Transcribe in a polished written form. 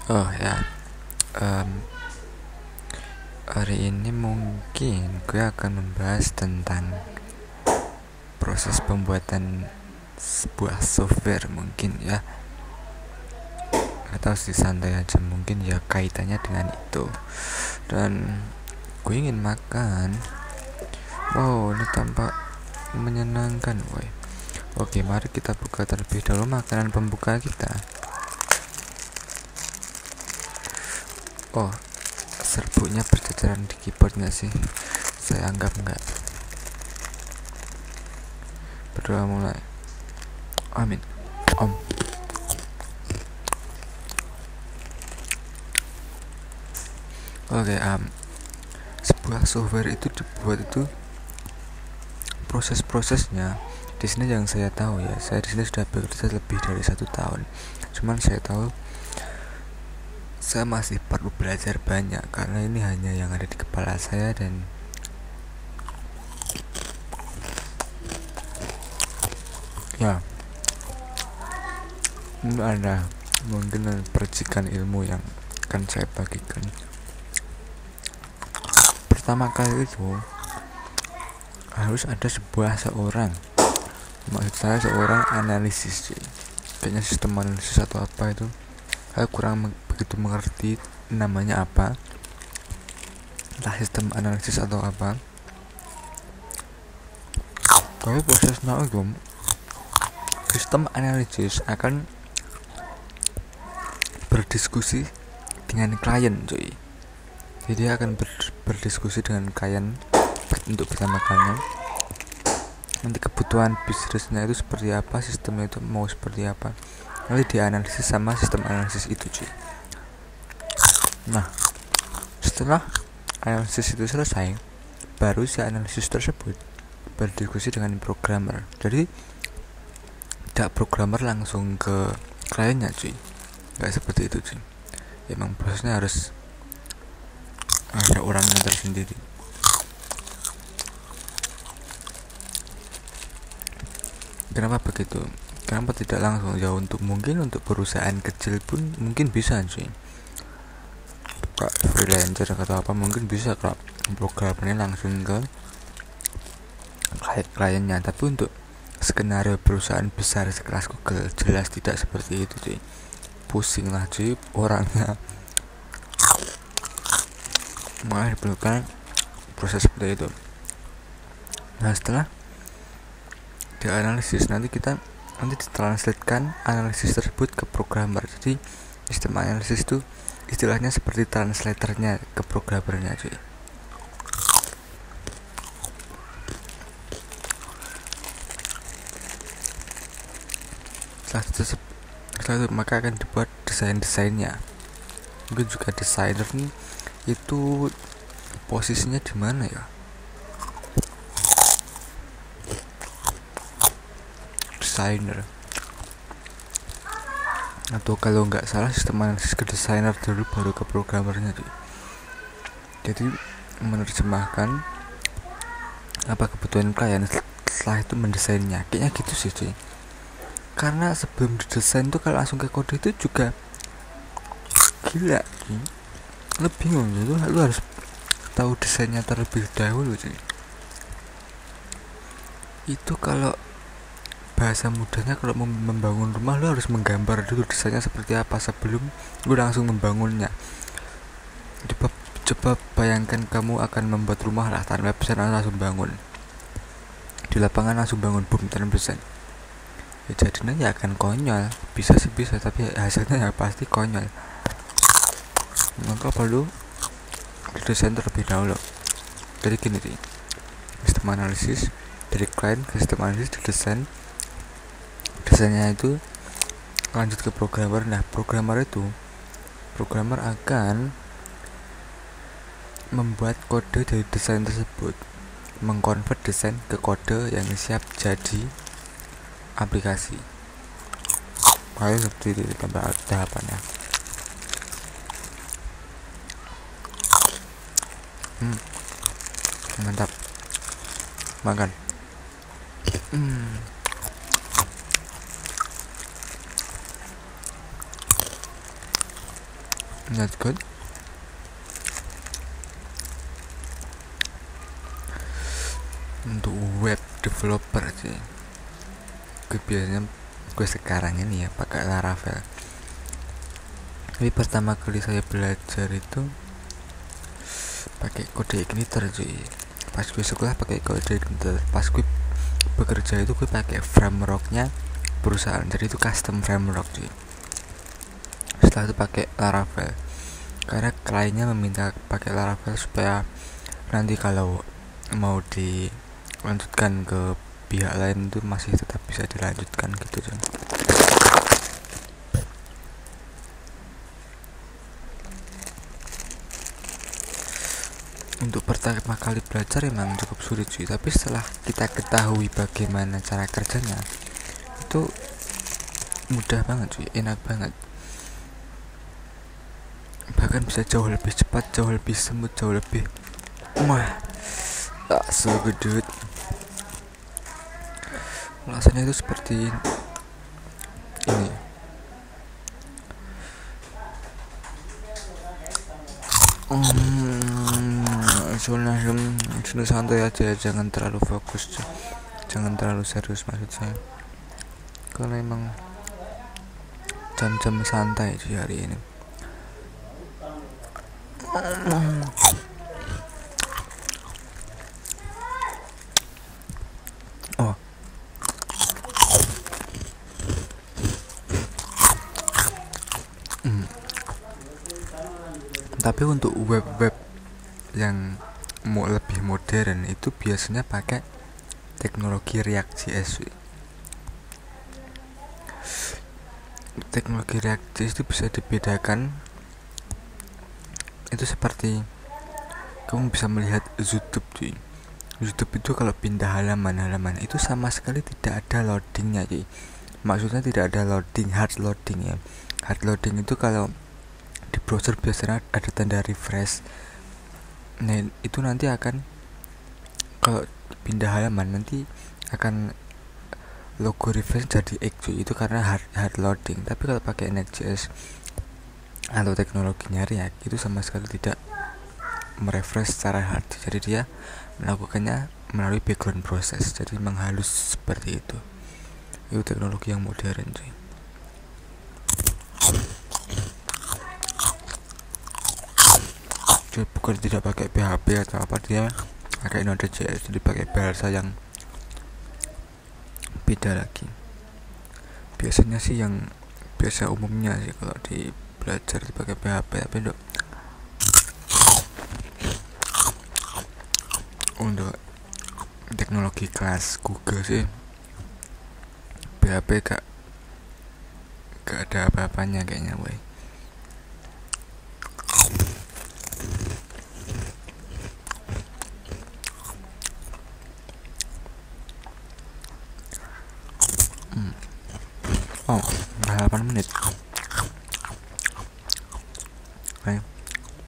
Oh ya, em, hari ini mungkin gue akan membahas tentang proses pembuatan sebuah software mungkin ya, atau si santai aja mungkin ya kaitannya dengan itu. Dan gue ingin makan. Wow, ini tampak menyenangkan, woy. Oke, mari kita buka terlebih dahulu makanan pembuka kita. Oh, serbuknya berceceran di keyboard gak sih? Saya anggap enggak. Berdoa mulai. Amin. Om. Oke, sebuah software itu dibuat itu proses-prosesnya di sini yang saya tahu ya. Saya di sini sudah bekerja lebih dari 1 tahun. Cuman saya tahu saya masih perlu belajar banyak karena ini hanya yang ada di kepala saya. Dan ya, ini ada mungkin percikan ilmu yang akan saya bagikan. Pertama kali itu harus ada seorang, maksud saya seorang analisis, kayaknya sistem analisis atau apa itu, saya kurang begitu mengerti namanya apa, entah sistem analisis atau apa. Tapi prosesnya itu sistem analisis akan berdiskusi dengan klien, cuy. Jadi dia akan berdiskusi dengan klien untuk pertama kalinya. Nanti kebutuhan bisnisnya itu seperti apa, sistemnya itu mau seperti apa, nanti dianalisis sama sistem analisis itu, cuy. Nah, setelah analisis itu selesai, baru si analisis tersebut berdiskusi dengan programmer. Jadi tidak programmer langsung ke kliennya, cuy. Gak seperti itu, cuy. Emang prosesnya harus ada orangnya tersendiri. Kenapa begitu? Kenapa tidak langsung ya? Untuk perusahaan kecil pun mungkin bisa, cuy. Kak freelancer atau apa mungkin bisa kalau programnya langsung ke kliennya. Tapi untuk skenario perusahaan besar sekelas Google jelas tidak seperti itu, cuy. Pusing lah, cuy, orangnya. Malah diperlukan proses seperti itu. Nah, setelah dianalisis, nanti ditranslatekan analisis tersebut ke programmer. Jadi sistem analisis itu istilahnya seperti translatornya ke programmernya, cuy. Setelah itu maka akan dibuat desainnya. Mungkin juga desainer nih itu posisinya di mana ya? Desainer, atau kalau nggak salah sistem analisis ke desainer dulu baru ke programmernya, cuy. Jadi menerjemahkan apa kebutuhan klien, setelah itu mendesainnya, kayaknya gitu sih, cuy. Karena sebelum didesain tuh kalau langsung ke kode itu juga gila, cuy. Lu bingung ya, lu harus tahu desainnya terlebih dahulu, cuy. Itu kalau bahasa mudahnya, kalau membangun rumah lu harus menggambar dulu desainnya seperti apa sebelum lu langsung membangunnya. Coba bayangkan kamu akan membuat rumah lah tanpa bisa langsung bangun di lapangan, langsung bangun boom tanpa bisa, ya jadinya ya akan konyol. Bisa sih bisa, tapi hasilnya ya pasti konyol. Maka perlu desain terlebih dahulu. Jadi gini sih, sistem analisis dari klien ke sistem analisis didesain, desainnya itu lanjut ke programmer. Nah, programmer akan membuat kode dari desain tersebut, mengkonvert desain ke kode yang siap jadi aplikasi. Ayo seperti itu tahapannya. Mantap, makan. Not good. Untuk web developer sih, gue sekarang ini ya pakai Laravel. Tapi pertama kali saya belajar itu pakai kode igniter cuy. Pas gue sekolah pakai kode igniter, pas gue bekerja itu gue pakai frameworknya perusahaan, jadi itu custom framework cuy. Setelah itu pakai Laravel karena kliennya meminta pakai Laravel supaya nanti kalau mau dilanjutkan ke pihak lain itu masih tetap bisa dilanjutkan gitu cuy. Untuk pertama kali belajar emang cukup sulit cuy, tapi setelah kita ketahui bagaimana cara kerjanya itu mudah banget cuy, enak banget, bahkan bisa jauh lebih cepat, jauh lebih smooth, jauh lebih so good. Rasanya itu seperti ini. Sudah santai aja, jangan terlalu fokus, jangan terlalu serius maksud saya, karena emang jam-jam santai sih hari ini. Tapi untuk web yang mau lebih modern itu biasanya pakai teknologi React.js. Teknologi React.js itu bisa dibedakan, itu seperti kamu bisa melihat YouTube cuy. YouTube itu kalau pindah halaman itu sama sekali tidak ada loadingnya cuy. Maksudnya tidak ada loading, hard loading ya. Hard loading itu kalau di browser biasanya ada tanda refresh. Nah itu nanti akan, kalau pindah halaman nanti akan logo refresh jadi X cuy. Itu karena hard loading. Tapi kalau pakai Next.js atau teknologinya React itu sama sekali tidak merefresh secara hard, jadi dia melakukannya melalui background process, jadi menghalus seperti itu. Itu teknologi yang modern cuy. Dia bukan tidak pakai PHP atau apa, dia pakai Node.js, jadi pakai bahasa yang beda lagi. Biasanya sih yang biasa umumnya sih kalau di belajar dipakai PHP, tapi untuk teknologi kelas Google sih PHP gak ada apa-apanya kayaknya weh. Oh, udah 8 menit.